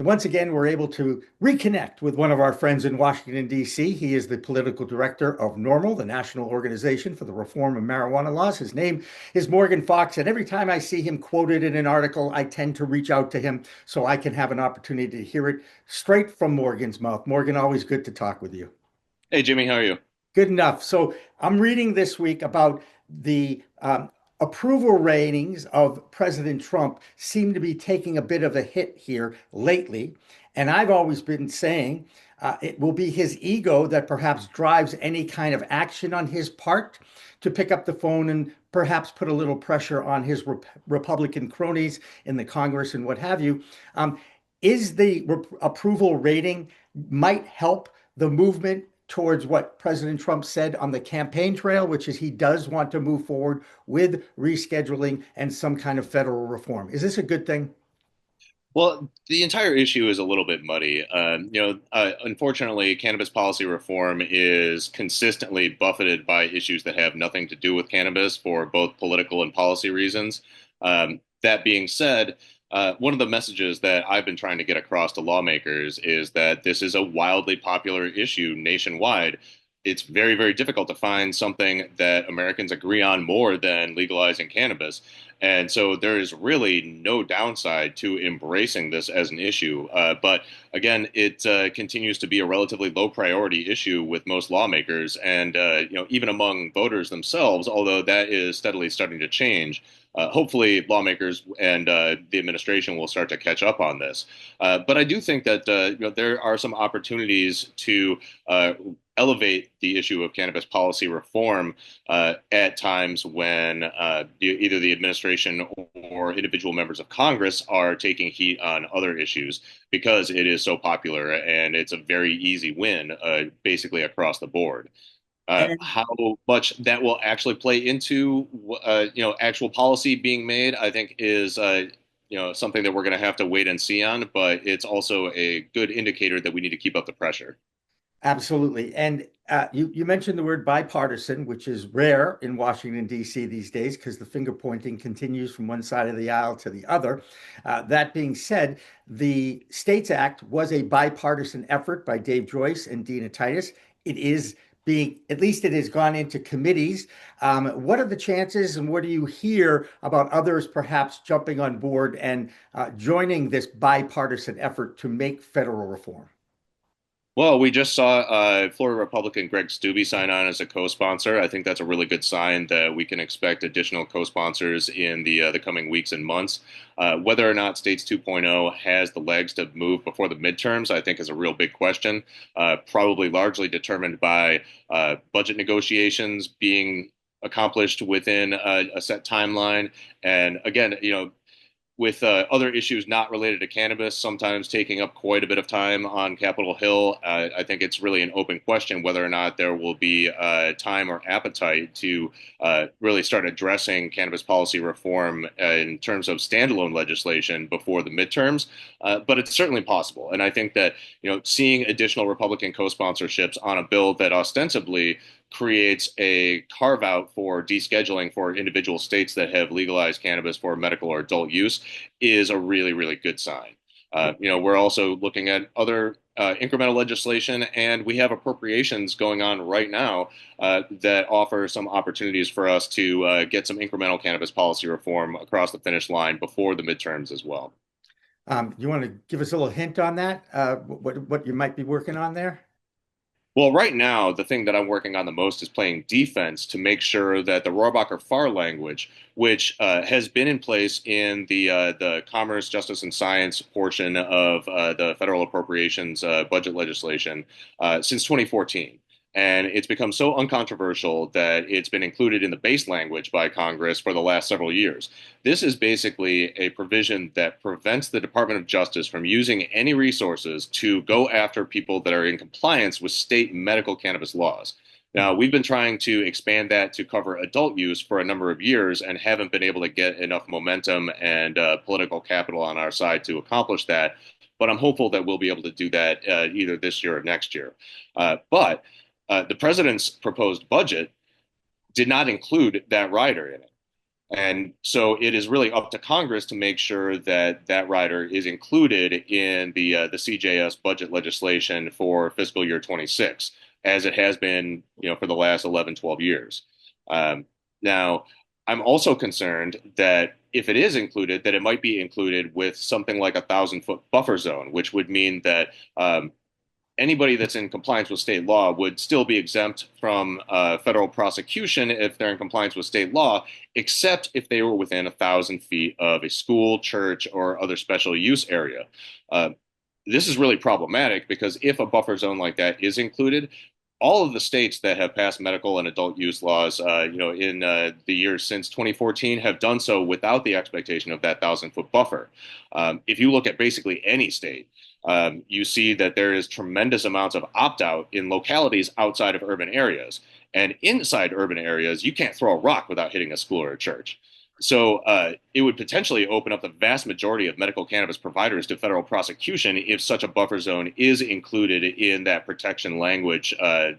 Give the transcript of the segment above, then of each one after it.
once again, we're able to reconnect with one of our friends in Washington, D.C. He is the political director of NORML, the National Organization for the Reform of Marijuana Laws. His name is Morgan Fox, and every time I see him quoted in an article, I tend to reach out to him so I can have an opportunity to hear it straight from Morgan's mouth. Morgan, always good to talk with you. Hey Jimmy, how are you? Good enough. So I'm reading this week about the approval ratings of President Trump seem to be taking a bit of a hit here lately. And I've always been saying it will be his ego that perhaps drives any kind of action on his part to pick up the phone and perhaps put a little pressure on his Republican cronies in the Congress and what have you. Is the approval rating might help the movement towards what President Trump said on the campaign trail, which is he does want to move forward with rescheduling and some kind of federal reform. Is this a good thing? Well, the entire issue is a little bit muddy. Unfortunately, cannabis policy reform is consistently buffeted by issues that have nothing to do with cannabis for both political and policy reasons. That being said, one of the messages that I've been trying to get across to lawmakers is that this is a wildly popular issue nationwide. It's very, very difficult to find something that Americans agree on more than legalizing cannabis. And so there is really no downside to embracing this as an issue. But again, it continues to be a relatively low priority issue with most lawmakers and, even among voters themselves, although that is steadily starting to change. Hopefully, lawmakers and the administration will start to catch up on this. But I do think that there are some opportunities to elevate the issue of cannabis policy reform at times when either the administration or individual members of Congress are taking heat on other issues because it is so popular and it's a very easy win basically across the board. And How much that will actually play into actual policy being made, I think is something that we're going to have to wait and see on. But it's also a good indicator that we need to keep up the pressure. absolutely. And you mentioned the word bipartisan, which is rare in Washington, D.C. these days because the finger pointing continues from one side of the aisle to the other. That being said, the States Act was a bipartisan effort by Dave Joyce and Dina Titus. It is being, at least it has gone into committees. What are the chances and what do you hear about others perhaps jumping on board and joining this bipartisan effort to make federal reform? Well, we just saw Florida Republican Greg Steube sign on as a co-sponsor. I think that's a really good sign that we can expect additional co-sponsors in the coming weeks and months. Whether or not States 2.0 has the legs to move before the midterms, I think is a real big question. Probably largely determined by budget negotiations being accomplished within a set timeline. And again, with other issues not related to cannabis sometimes taking up quite a bit of time on Capitol Hill. I think it's really an open question whether or not there will be time or appetite to really start addressing cannabis policy reform in terms of standalone legislation before the midterms. But it's certainly possible. And I think that, seeing additional Republican co-sponsorships on a bill that ostensibly creates a carve out for descheduling for individual states that have legalized cannabis for medical or adult use is a really, really good sign. We're also looking at other incremental legislation, and we have appropriations going on right now that offer some opportunities for us to get some incremental cannabis policy reform across the finish line before the midterms as well. You want to give us a little hint on that? What you might be working on there? Well, right now, the thing that I'm working on the most is playing defense to make sure that the Rohrabacher-Farr language, which has been in place in the Commerce, Justice, and Science portion of the federal appropriations budget legislation since 2014. And it's become so uncontroversial that it's been included in the base language by Congress for the last several years. This is basically a provision that prevents the Department of Justice from using any resources to go after people that are in compliance with state medical cannabis laws. Now, we've been trying to expand that to cover adult use for a number of years and haven't been able to get enough momentum and political capital on our side to accomplish that. But I'm hopeful that we'll be able to do that either this year or next year. But the president's proposed budget did not include that rider in it. And so it is really up to Congress to make sure that that rider is included in the CJS budget legislation for fiscal year 26, as it has been, for the last 11, 12 years. Um, Now, I'm also concerned that if it is included, that it might be included with something like 1,000 foot buffer zone, which would mean that anybody that's in compliance with state law would still be exempt from federal prosecution if they're in compliance with state law, except if they were within 1,000 feet of a school, church, or other special use area. Uh, this is really problematic because if a buffer zone like that is included, all of the states that have passed medical and adult use laws, in the years since 2014, have done so without the expectation of that 1,000 foot buffer. If you look at basically any state, you see that there is tremendous amounts of opt out in localities outside of urban areas. And inside urban areas, you can't throw a rock without hitting a school or a church. So it would potentially open up the vast majority of medical cannabis providers to federal prosecution if such a buffer zone is included in that protection language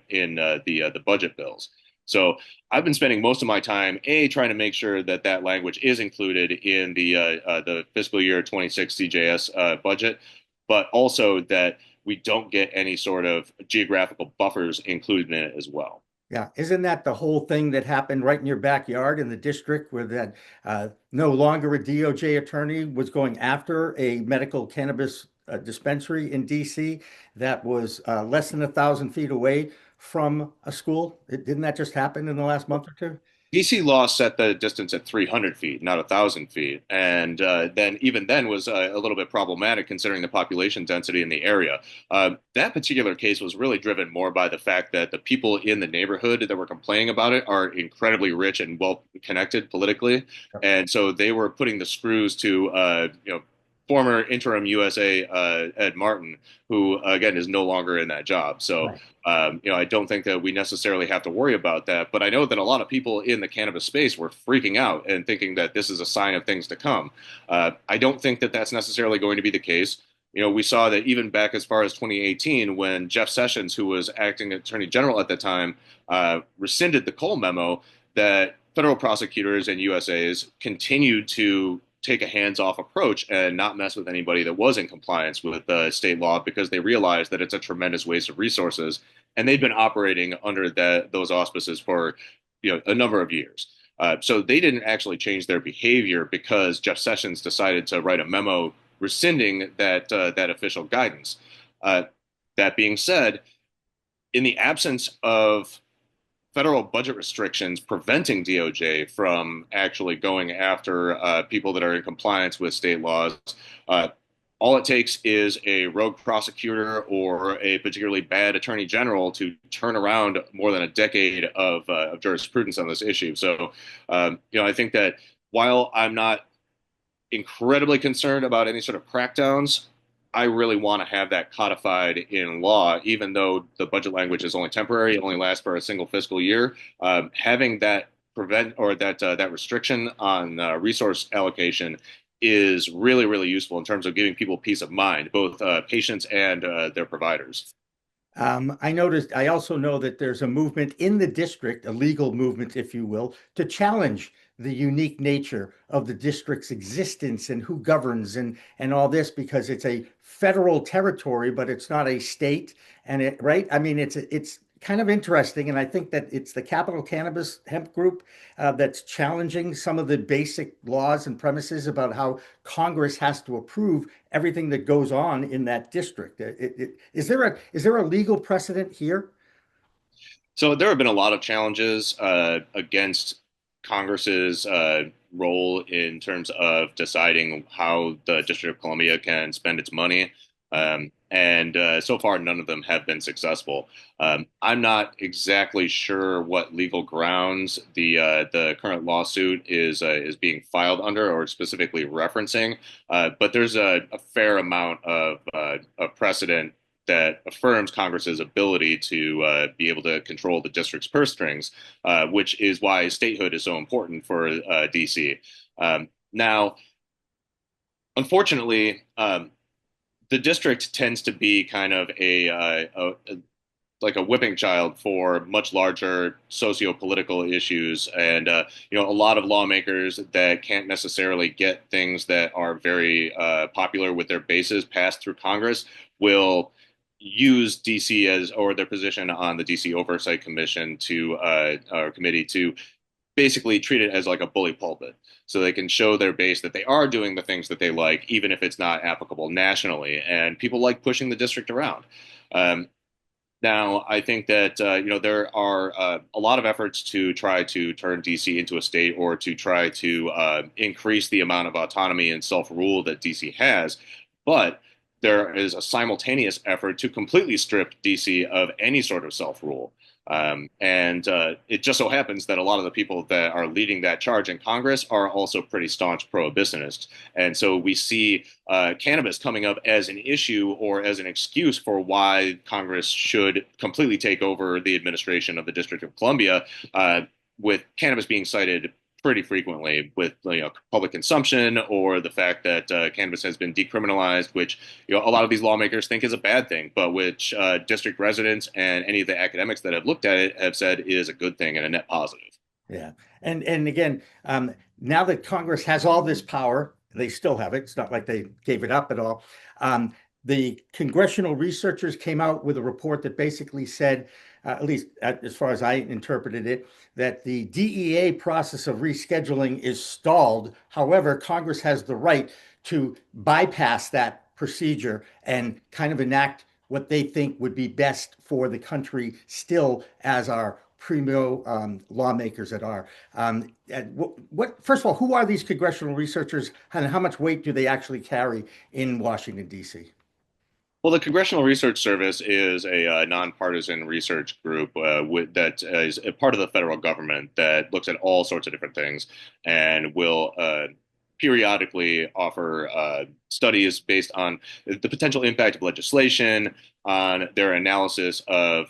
in the budget bills. So I've been spending most of my time trying to make sure that that language is included in the fiscal year 26 CJS budget, but also that we don't get any sort of geographical buffers included in it as well. Yeah, isn't that the whole thing that happened right in your backyard in the district where that no longer a DOJ attorney was going after a medical cannabis dispensary in DC that was less than 1,000 feet away from a school? Didn't that just happen in the last month or two? DC law set the distance at 300 feet, not 1,000 feet, and then even then was a little bit problematic considering the population density in the area. That particular case was really driven more by the fact that the people in the neighborhood that were complaining about it are incredibly rich and well connected politically, and so they were putting the screws to former interim USA Ed Martin, who again is no longer in that job. So Right. I don't think that we necessarily have to worry about that. But I know that a lot of people in the cannabis space were freaking out and thinking that this is a sign of things to come. I don't think that that's necessarily going to be the case. We saw that even back as far as 2018, when Jeff Sessions, who was acting attorney general at the time, rescinded the Cole memo, that federal prosecutors and USAs continued to take a hands-off approach and not mess with anybody that was in compliance with state law because they realized that it's a tremendous waste of resources, and they've been operating under those auspices for a number of years. So they didn't actually change their behavior because Jeff Sessions decided to write a memo rescinding that official guidance. Uh, that being said, in the absence of federal budget restrictions preventing DOJ from actually going after people that are in compliance with state laws. Uh, all it takes is a rogue prosecutor or a particularly bad attorney general to turn around more than a decade of jurisprudence on this issue. So, I think that while I'm not incredibly concerned about any sort of crackdowns, I really want to have that codified in law, even though the budget language is only temporary, it only lasts for a single fiscal year. Having that prevent or that restriction on resource allocation is really, really useful in terms of giving people peace of mind, both patients and their providers. I also know that there's a movement in the district, a legal movement, if you will, to challenge the unique nature of the district's existence and who governs and all this because it's a federal territory, but it's not a state. And it, right? I mean, it's kind of interesting. And I think that it's the Capital Cannabis Hemp Group that's challenging some of the basic laws and premises about how Congress has to approve everything that goes on in that district. Is there a legal precedent here? So there have been a lot of challenges against Congress's role in terms of deciding how the District of Columbia can spend its money. And so far, none of them have been successful. I'm not exactly sure what legal grounds the current lawsuit is being filed under or specifically referencing, but there's a fair amount of precedent that affirms Congress's ability to be able to control the district's purse strings, which is why statehood is so important for DC. Now, unfortunately, the district tends to be kind of like a whipping child for much larger socio-political issues, and a lot of lawmakers that can't necessarily get things that are very popular with their bases passed through Congress will use DC as or their position on the DC Oversight Commission to or committee to basically treat it as like a bully pulpit. So they can show their base that they are doing the things that they like, even if it's not applicable nationally. And people like pushing the district around. Um, Now, I think that there are a lot of efforts to try to turn DC into a state or to try to increase the amount of autonomy and self-rule that DC has, but there is a simultaneous effort to completely strip DC of any sort of self-rule. And it just so happens that a lot of the people that are leading that charge in Congress are also pretty staunch prohibitionists. And so we see cannabis coming up as an issue or as an excuse for why Congress should completely take over the administration of the District of Columbia, with cannabis being cited pretty frequently with public consumption or the fact that cannabis has been decriminalized, which a lot of these lawmakers think is a bad thing, but which district residents and any of the academics that have looked at it have said is a good thing and a net positive. Yeah. And again, now that Congress has all this power, they still have it. It's not like they gave it up at all. The congressional researchers came out with a report that basically said, at least as far as I interpreted it, that the DEA process of rescheduling is stalled. However, Congress has the right to bypass that procedure and kind of enact what they think would be best for the country still as our primo lawmakers that are. First of all, who are these congressional researchers and how much weight do they actually carry in Washington, D.C.? Well, the Congressional Research Service is a nonpartisan research group that is a part of the federal government that looks at all sorts of different things and will periodically offer studies based on the potential impact of legislation, on their analysis of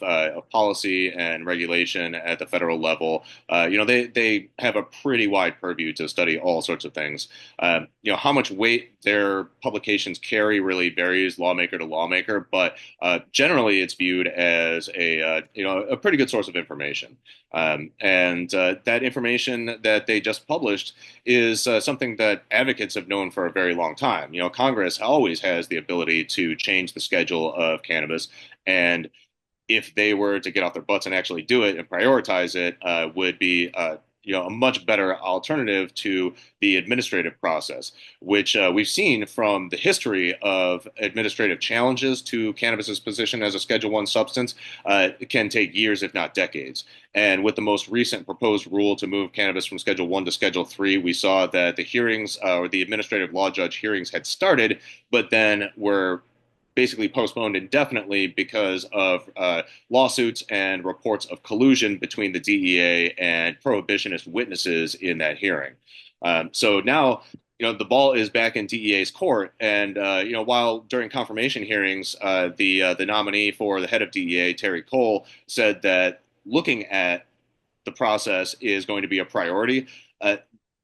policy and regulation at the federal level. They have a pretty wide purview to study all sorts of things. How much weight their publications carry really varies lawmaker to lawmaker, but generally it's viewed as a pretty good source of information. And that information that they just published is something that advocates have known for a very long time. Congress always has the ability to change the schedule of cannabis, and if they were to get off their butts and actually do it and prioritize it, would be a much better alternative to the administrative process, which we've seen from the history of administrative challenges to cannabis's position as a Schedule One substance. It can take years, if not decades. And with the most recent proposed rule to move cannabis from Schedule One to Schedule Three, we saw that the hearings or the administrative law judge hearings had started, but then were basically postponed indefinitely because of lawsuits and reports of collusion between the DEA and prohibitionist witnesses in that hearing. So now, the ball is back in DEA's court, and while during confirmation hearings, the nominee for the head of DEA, Terry Cole, said that looking at the process is going to be a priority.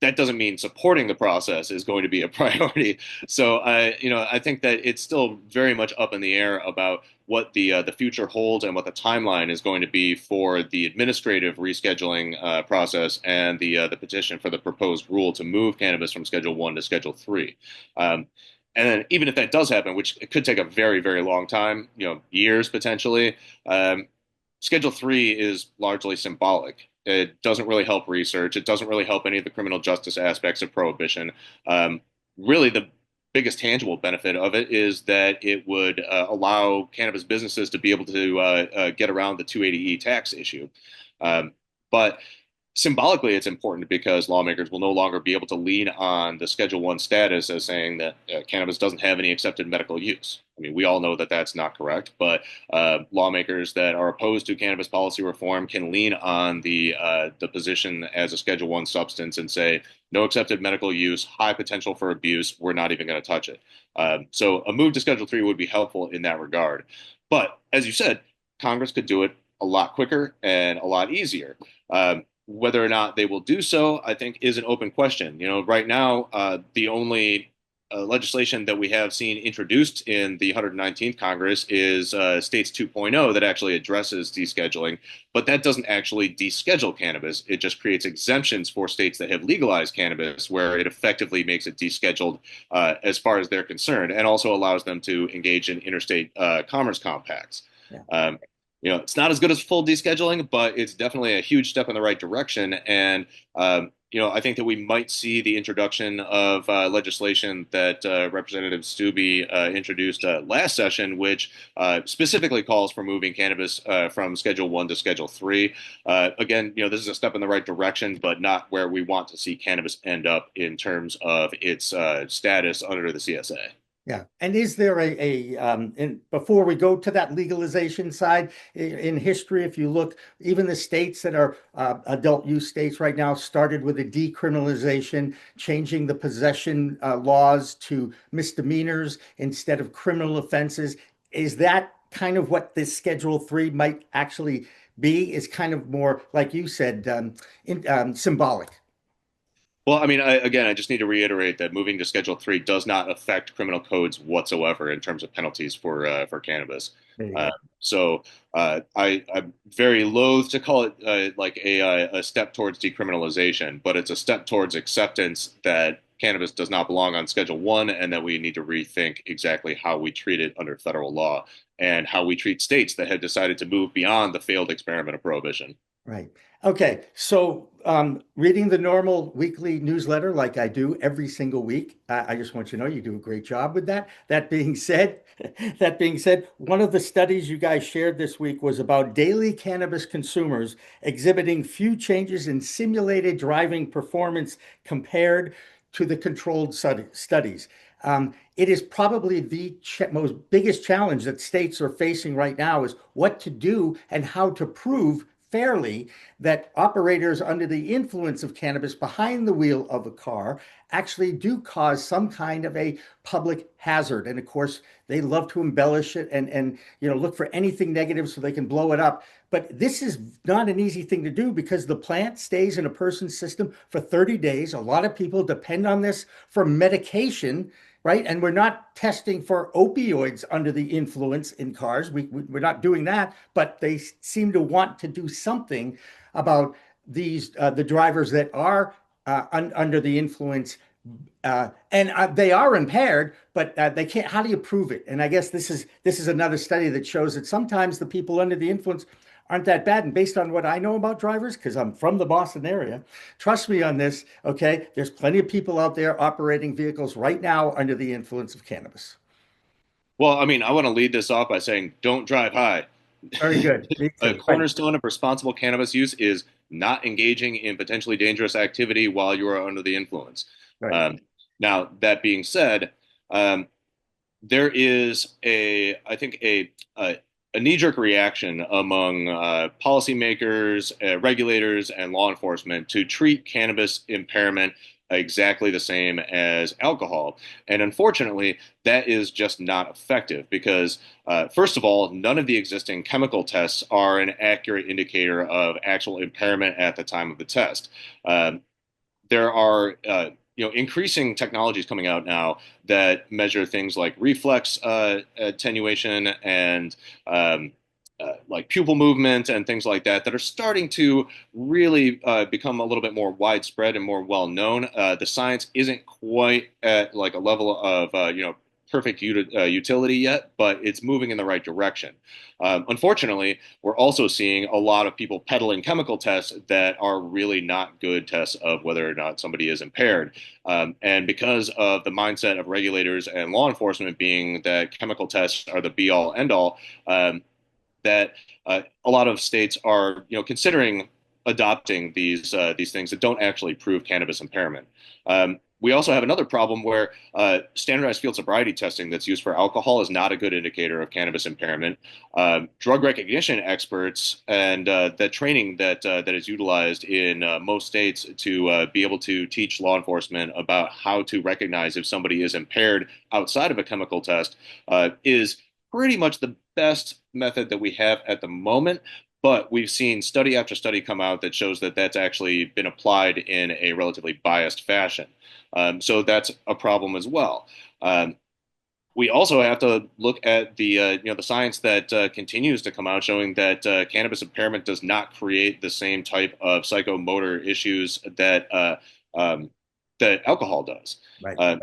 That doesn't mean supporting the process is going to be a priority. So I think that it's still very much up in the air about what the future holds and what the timeline is going to be for the administrative rescheduling process and the petition for the proposed rule to move cannabis from Schedule One to Schedule Three. And then even if that does happen, which it could take a very, very long time, years potentially, Schedule Three is largely symbolic. It doesn't really help research. It doesn't really help any of the criminal justice aspects of prohibition. Really, the biggest tangible benefit of it is that it would allow cannabis businesses to be able to get around the 280E tax issue. But symbolically, it's important because lawmakers will no longer be able to lean on the Schedule One status as saying that cannabis doesn't have any accepted medical use. I mean, we all know that that's not correct, but lawmakers that are opposed to cannabis policy reform can lean on the position as a Schedule One substance and say no accepted medical use, high potential for abuse. We're not even going to touch it. So a move to Schedule Three would be helpful in that regard. But as you said, Congress could do it a lot quicker and a lot easier. Whether or not they will do so, I think, is an open question. Right now, the only legislation that we have seen introduced in the 119th Congress is States 2.0 that actually addresses descheduling, but that doesn't actually deschedule cannabis. It just creates exemptions for states that have legalized cannabis, where it effectively makes it descheduled as far as they're concerned, and also allows them to engage in interstate commerce compacts. Yeah. Um, it's not as good as full descheduling, but it's definitely a huge step in the right direction. And I think that we might see the introduction of legislation that Representative Stubbe introduced last session, which specifically calls for moving cannabis from Schedule 1 to Schedule 3. Again, this is a step in the right direction, but not where we want to see cannabis end up in terms of its status under the CSA. Yeah. And is there before we go to that legalization side, in history, if you look, even the states that are adult use states right now started with a decriminalization, changing the possession laws to misdemeanors instead of criminal offenses. Is that kind of what this Schedule 3 might actually be? Is kind of more, like you said, symbolic. Well, I mean, again, I just need to reiterate that moving to Schedule 3 does not affect criminal codes whatsoever in terms of penalties for cannabis. There you Uh, go. I'm very loath to call it like a step towards decriminalization, but it's a step towards acceptance that cannabis does not belong on Schedule 1, and that we need to rethink exactly how we treat it under federal law and how we treat states that have decided to move beyond the failed experiment of prohibition. Right. Okay. So, reading the normal weekly newsletter like I do every single week, I just want you to know you do a great job with that. That being said, that being said, one of the studies you guys shared this week was about daily cannabis consumers exhibiting few changes in simulated driving performance compared to the controlled studies. It is probably the most biggest challenge that states are facing right now is what to do and how to prove fairly that operators under the influence of cannabis behind the wheel of a car actually do cause some kind of a public hazard. And of course, they love to embellish it and look for anything negative so they can blow it up. But this is not an easy thing to do because the plant stays in a person's system for 30 days. A lot of people depend on this for medication, right? And we're not testing for opioids under the influence in cars. We're not doing that, but they seem to want to do something about the drivers that are under the influence, and they are impaired, but they can't. How do you prove it? And I guess this is another study that shows that sometimes the people under the influence aren't that bad. And based on what I know about drivers, because I'm from the Boston area, trust me on this, okay? There's plenty of people out there operating vehicles right now under the influence of cannabis. Well, I mean, I want to lead this off by saying don't drive high. Very good. Me A too. Right, cornerstone of responsible cannabis use is not engaging in potentially dangerous activity while you are under the influence. right. Um, Now, that being said, um, there is I think, a knee-jerk reaction among policymakers, regulators, and law enforcement to treat cannabis impairment exactly the same as alcohol. And unfortunately, that is just not effective because, first of all, none of the existing chemical tests are an accurate indicator of actual impairment at the time of the test. There are increasing technologies coming out now that measure things like reflex attenuation and like pupil movement and things like that are starting to really become a little bit more widespread and more well known. The science isn't quite at like a level of perfect utility yet, but it's moving in the right direction. Unfortunately, we're also seeing a lot of people peddling chemical tests that are really not good tests of whether or not somebody is impaired. And because of the mindset of regulators and law enforcement being that chemical tests are the be all end all, that a lot of states are considering adopting these things that don't actually prove cannabis impairment. We also have another problem where standardized field sobriety testing that's used for alcohol is not a good indicator of cannabis impairment. Drug recognition experts and the training that is utilized in most states to be able to teach law enforcement about how to recognize if somebody is impaired outside of a chemical test is pretty much the best method that we have at the moment. But we've seen study after study come out that shows that that's actually been applied in a relatively biased fashion. So that's a problem as well. Um, we also have to look at the science that continues to come out showing that cannabis impairment does not create the same type of psychomotor issues um, that alcohol does. Right.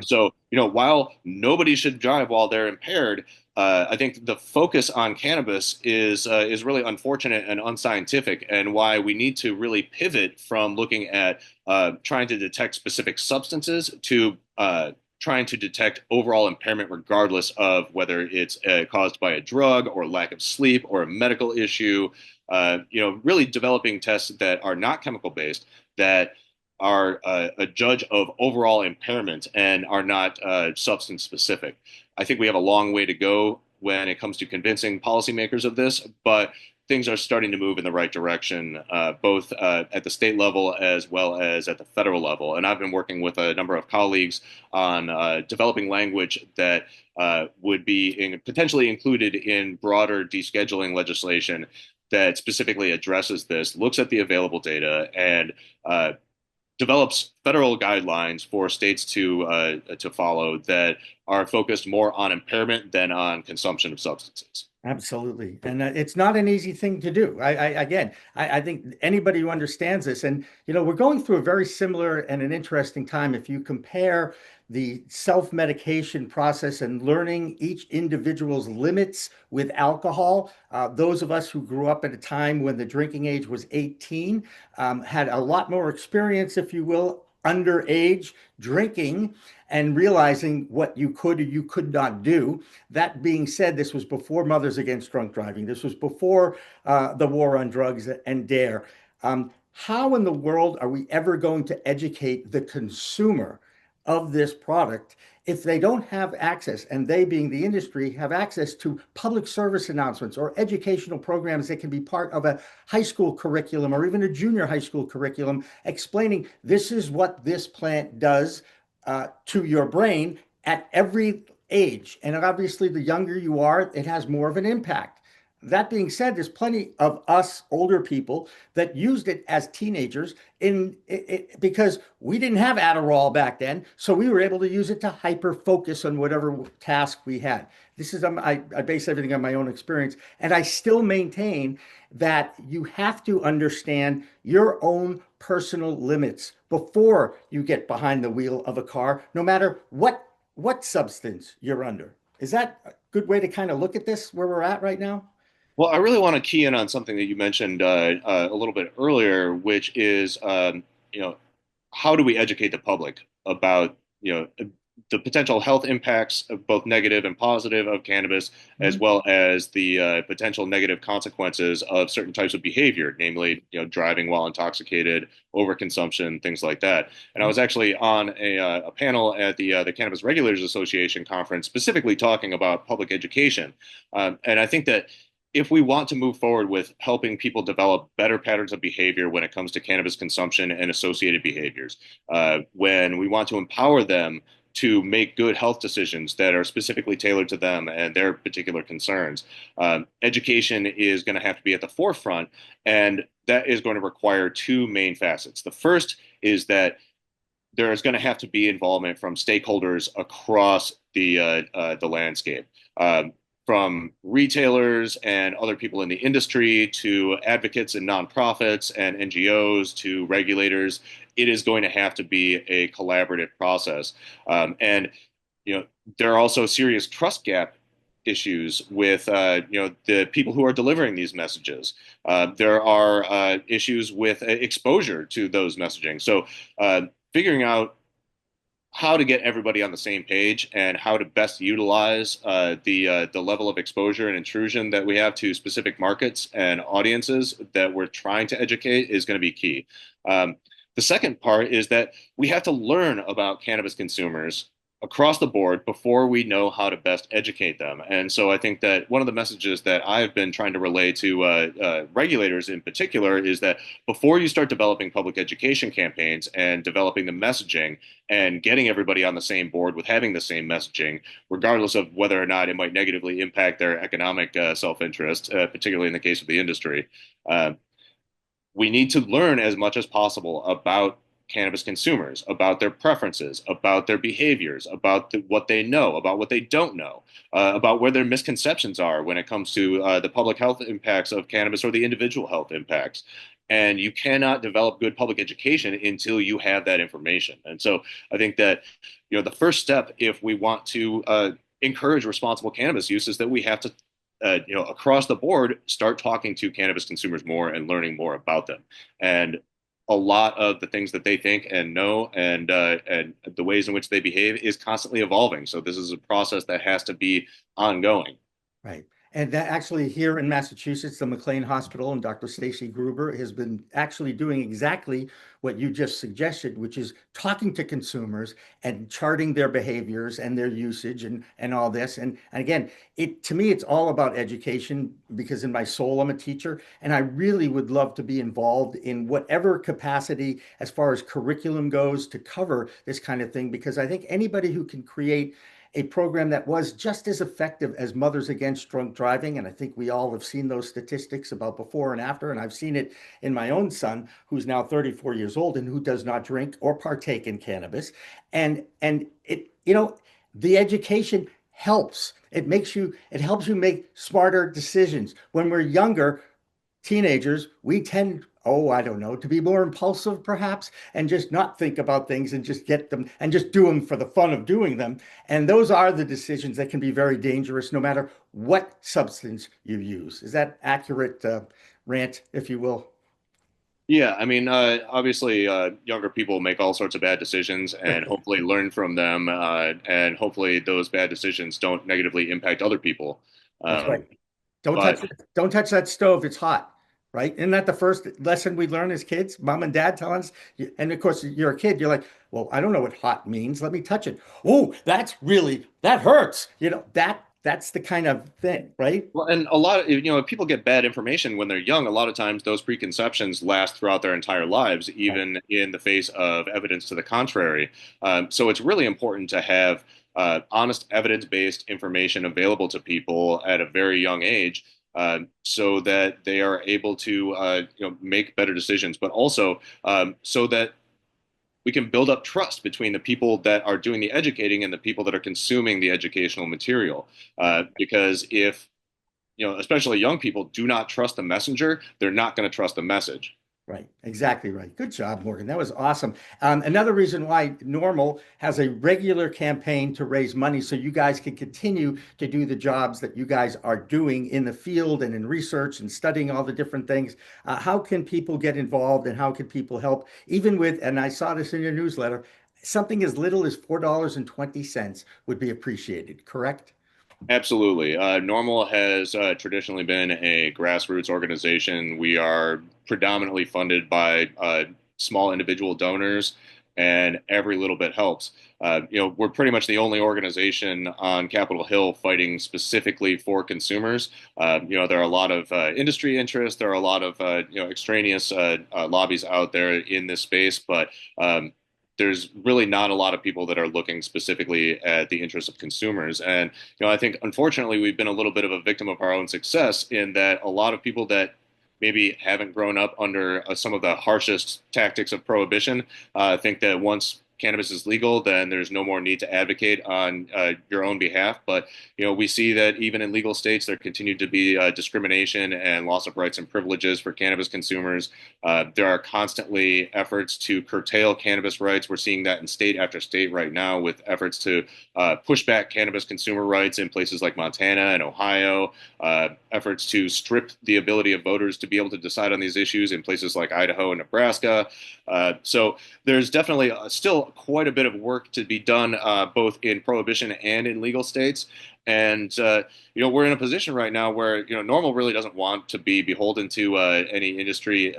While nobody should drive while they're impaired, I think the focus on cannabis is really unfortunate and unscientific, and why we need to really pivot from looking at trying to detect specific substances to trying to detect overall impairment, regardless of whether it's caused by a drug or lack of sleep or a medical issue. Really developing tests that are not chemical based, that are a judge of overall impairment and are not substance specific. I think we have a long way to go when it comes to convincing policymakers of this, but things are starting to move in the right direction, both at the state level as well as at the federal level. And I've been working with a number of colleagues on developing language that would be potentially included in broader descheduling legislation that specifically addresses this, looks at the available data, and develops federal guidelines for states to follow that are focused more on impairment than on consumption of substances. Absolutely. And it's not an easy thing to do. I think anybody who understands this, and we're going through a very similar and an interesting time. If you compare the self-medication process and learning each individual's limits with alcohol, those of us who grew up at a time when the drinking age was 18 had a lot more experience, if you will, underage drinking and realizing what you could or you could not do. That being said, this was before Mothers Against Drunk Driving. This was before the war on drugs and DARE. How in the world are we ever going to educate the consumer of this product if they don't have access, and they being the industry, have access to public service announcements or educational programs that can be part of a high school curriculum or even a junior high school curriculum explaining this is what this plant does to your brain at every age. And obviously, the younger you are, it has more of an impact. That being said, there's plenty of us older people that used it as teenagers because we didn't have Adderall back then, so we were able to use it to hyper focus on whatever task we had. This is I base everything on my own experience, and I still maintain that you have to understand your own personal limits before you get behind the wheel of a car, no matter what substance you're under. Is that a good way to kind of look at this where we're at right now? Well, I really want to key in on something that you mentioned a little bit earlier, which is, how do we educate the public about, the potential health impacts of both negative and positive of cannabis, as Mhm. well as the potential negative consequences of certain types of behavior, namely, driving while intoxicated, overconsumption, things like that. And I was actually on a panel at the Cannabis Regulators Association conference, specifically talking about public education. And I think that if we want to move forward with helping people develop better patterns of behavior when it comes to cannabis consumption and associated behaviors, when we want to empower them to make good health decisions that are specifically tailored to them and their particular concerns, education is going to have to be at the forefront, and that is going to require two main facets. The first is that there is going to have to be involvement from stakeholders across the landscape, from retailers and other people in the industry to advocates and nonprofits and NGOs to regulators. It is going to have to be a collaborative process, and you know there are also serious trust gap issues with the people who are delivering these messages. There are issues with exposure to those messaging. So figuring out how to get everybody on the same page and how to best utilize the level of exposure and intrusion that we have to specific markets and audiences that we're trying to educate is going to be key. The second part is that we have to learn about cannabis consumers across the board before we know how to best educate them. And so I think that one of the messages that I've been trying to relay to regulators in particular is that before you start developing public education campaigns and developing the messaging and getting everybody on the same board with having the same messaging, regardless of whether or not it might negatively impact their economic self-interest, particularly in the case of the industry, uh, we need to learn as much as possible about cannabis consumers, about their preferences, about their behaviors, about what they know, about what they don't know, about where their misconceptions are when it comes to the public health impacts of cannabis or the individual health impacts. And you cannot develop good public education until you have that information. And so I think that, the first step, if we want to encourage responsible cannabis use, is that we have to, across the board, start talking to cannabis consumers more and learning more about them. And a lot of the things that they think and know and the ways in which they behave is constantly evolving. So this is a process that has to be ongoing. Right. And that actually here in Massachusetts, the McLean Hospital and Dr. Stacy Gruber has been actually doing exactly what you just suggested, which is talking to consumers and charting their behaviors and their usage and all this. And again, it to me, it's all about education because in my soul, I'm a teacher, and I really would love to be involved in whatever capacity as far as curriculum goes to cover this kind of thing, because I think anybody who can create a program that was just as effective as Mothers Against Drunk Driving. And I think we all have seen those statistics about before and after. And I've seen it in my own son, who's now 34 years old and who does not drink or partake in cannabis. And it, the education helps. It helps you make smarter decisions. When we're younger, teenagers, we tend, oh, I don't know, to be more impulsive perhaps and just not think about things and just get them and just do them for the fun of doing them. And those are the decisions that can be very dangerous no matter what substance you use. Is that accurate, rant, if you will? Yeah, I mean, obviously, younger people make all sorts of bad decisions and hopefully learn from them, and hopefully those bad decisions don't negatively impact other people. That's right. Um, Don't touch but it. Don't touch that stove. It's hot, right? Isn't that the first lesson we learn as kids? Mom and dad tell us, and of course you're a kid. You're like, well, I don't know what hot means. Let me touch it. Oh, that hurts. That's the kind of thing, right? Well, and a lot of, if people get bad information when they're young, a lot of times those preconceptions last throughout their entire lives, Right. even in the face of evidence to the contrary. So it's really important to have honest, evidence-based information available to people at a very young age, so that they are able to, make better decisions, but also so that we can build up trust between the people that are doing the educating and the people that are consuming the educational material. Because if especially young people do not trust the messenger, they're not going to trust the message. Right, exactly right. Good job, Morgan. That was awesome. Another reason why NORML has a regular campaign to raise money so you guys can continue to do the jobs that you guys are doing in the field and in research and studying all the different things. How can people get involved and how can people help? Even with, and I saw this in your newsletter, something as little as $4.20 would be appreciated, correct? Absolutely. NORML has traditionally been a grassroots organization. We are predominantly funded by small individual donors, and every little bit helps. We're pretty much the only organization on Capitol Hill fighting specifically for consumers. There are a lot of industry interests. There are a lot of extraneous lobbies out there in this space, but there's really not a lot of people that are looking specifically at the interests of consumers. And I think unfortunately we've been a little bit of a victim of our own success in that a lot of people that maybe haven't grown up under some of the harshest tactics of prohibition think that once cannabis is legal, then there's no more need to advocate on your own behalf. But we see that even in legal states, there continue to be discrimination and loss of rights and privileges for cannabis consumers. There are constantly efforts to curtail cannabis rights. We're seeing that in state after state right now, with efforts to push back cannabis consumer rights in places like Montana and Ohio. Efforts to strip the ability of voters to be able to decide on these issues in places like Idaho and Nebraska. So there's definitely still quite a bit of work to be done, both in prohibition and in legal states. And we're in a position right now where NORML really doesn't want to be beholden to any industry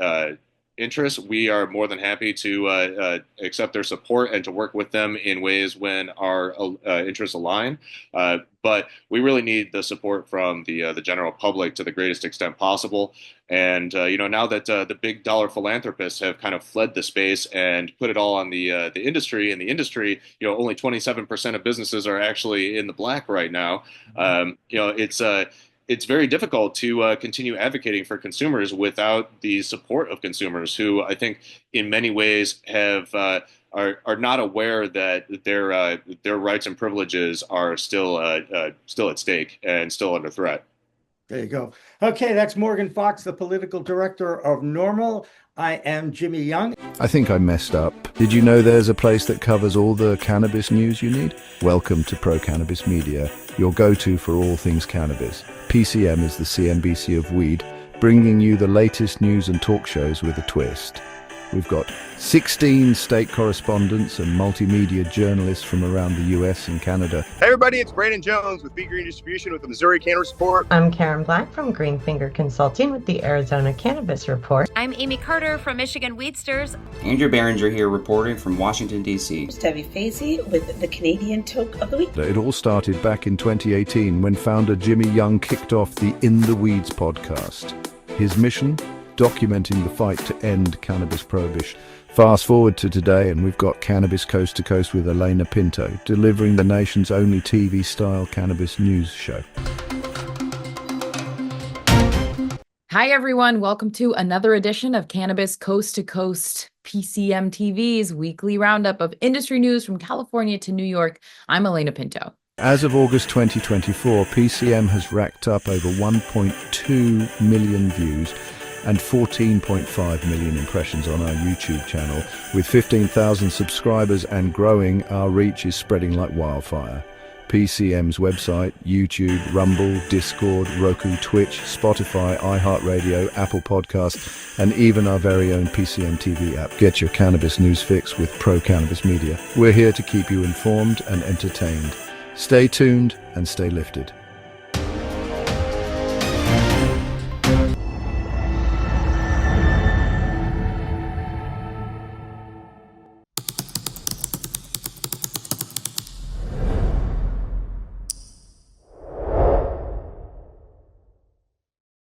interests. We are more than happy to accept their support and to work with them in ways when our interests align. But we really need the support from the general public to the greatest extent possible. And now that the big dollar philanthropists have kind of fled the space and put it all on the industry, and the industry, only 27% of businesses are actually in the black right now. It's it's very difficult to continue advocating for consumers without the support of consumers, who I think in many ways have are not aware that their rights and privileges are still at stake and still under threat. There you go. Okay, that's Morgan Fox, the political director of NORML. I am Jimmy Young. I think I messed up. Did you know there's a place that covers all the cannabis news you need? Welcome to Pro Cannabis Media, your go-to for all things cannabis. PCM is the CNBC of weed, bringing you the latest news and talk shows with a twist. We've got 16 state correspondents and multimedia journalists from around the US and Canada. Hey everybody, it's Brandon Jones with Be Green Distribution with the Missouri Cannabis Report. I'm Karen Black from Greenfinger Consulting with the Arizona Cannabis Report. I'm Amy Carter from Michigan Weedsters. Andrew Behringer here reporting from Washington, D.C. Debbie Fazy with the Canadian Toke of the Week. It all started back in 2018 when founder Jimmy Young kicked off the In the Weeds podcast. His mission? Documenting the fight to end cannabis prohibition. Fast forward to today and we've got Cannabis Coast to Coast with Elena Pinto, delivering the nation's only TV-style cannabis news show. Hi everyone, welcome to another edition of Cannabis Coast to Coast, PCM TV's weekly roundup of industry news from California to New York. I'm Elena Pinto. As of August 2024, PCM has racked up over 1.2 million views and 14.5 million impressions on our YouTube channel. With 15,000 subscribers and growing, our reach is spreading like wildfire. PCM's website, YouTube, Rumble, Discord, Roku, Twitch, Spotify, iHeartRadio, Apple Podcasts, and even our very own PCM TV app. Get your cannabis news fix with Pro Cannabis Media. We're here to keep you informed and entertained. Stay tuned and stay lifted.